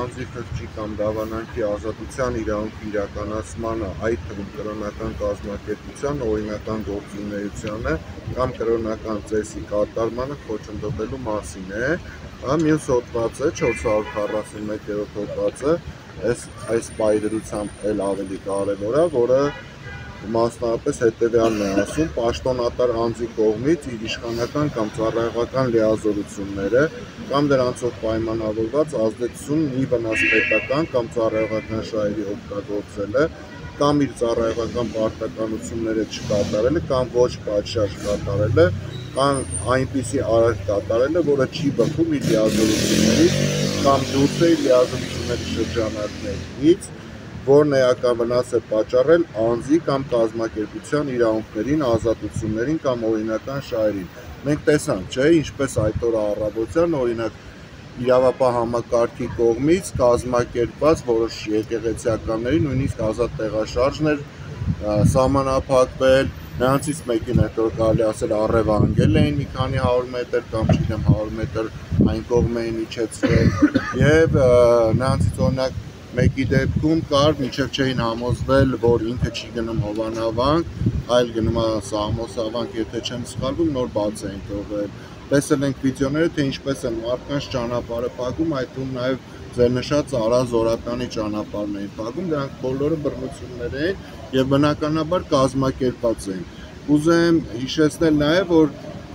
անձի խղճի կամ դավանանքի ազատության իրավունքի իրականացմանը, այդ թվում կրոնական կազմակերպության օրինական գործունեությանը կամ կրոնական ծեսի կատարմանը խոչընդոտելու մասին է։ Մյուս հոդվածը 441-րդ հոդվածը այս պայդրությամբ էլ ավելի կարևոր է, որը մասնավորապես հետևյալն է ասում. պաշտոնատար անձի կողմից իր իշխանական կամ ծառայողական լիազորությունները կամ դրանցով պայմանավորված ազդեցություն մի վնաս պետական կամ ծառայողական շահերի օգտագործելը կամ իր ծառայողական պարտականությունները չկատարելը կամ ոչ պատշաճ կատարելը կամ այնպիսի արարք կատարելը, որը չի բխում իր լիազորություններից կամ դուրս է իր լիազորությունների շրջանակներից, որն էական վնաս է պատճառել անձի կամ կազմակերպության իրավունքներին, ազատություններին կամ օրինական շահերին։ Մենք տեսանք, չէ, ինչպես այդ օրը առավոտյան, օրինակ իրավապահ համակարգի կողմից կազմակերպված որոշ եկեղեցիականների նույնիսկ ազատ տեղաշարժներ սահմանափակվել, նրանցից մեկին հետո կարելի ասել առևանգել էին մի քանի 100 մետր կամ չգիտեմ 100 մետր այն կողմ էին իջեցրել եւ նրանցից օրինակ մեկի դեպքում կար մինչև չէին համոզվել, որ ինքը չի գնում Հովանավանք, այլ գնում է Սամոսավանք, եթե չեմ սխալվում, նոր բաց էին թողել։ Տեսել ենք վիդեոները, թե ինչպես են մարդկանց ճանապարհը փակում, այդ թվում նաև ձեր նշած Արա Զորականի ճանապարհն էին փակում, դրանք բոլորը բռնություններ էին եւ բնականաբար կազմակերպված էին։ Ուզեմ հիշեցնել նաև, որ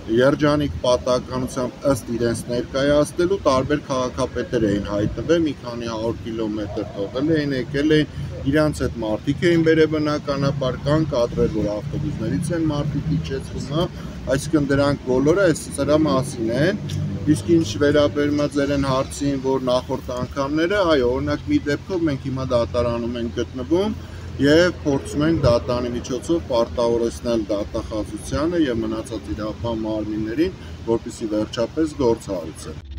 երջանիկ պատահականությամբ ըստ իրենց ներկայացնելու տարբեր քաղաքապետեր էին հայտնվել, մի քանի 100 կիլոմետր թողել էին, եկել էին, իրանց հետ մարդիկ էին բերել բնականաբար, կան կադրեր, որ ավտոբուսներից են մարդիկ իջեցվում, այսինքն դրանք բոլորը սրա մասին են։ Իսկ ինչ վերաբերում է ձեր հարցին, որ նախորդ անգամները, այո, օրինակ մի դեպքով մենք հիմա դատարանում ենք գտնվում եւ փորձում ենք դատարանի միջոցով պարտավորեցնել դատախազությանը եւ մնացած իրավապահ մարմիններին, որպեսզի վերջապես գործ հարուցեն։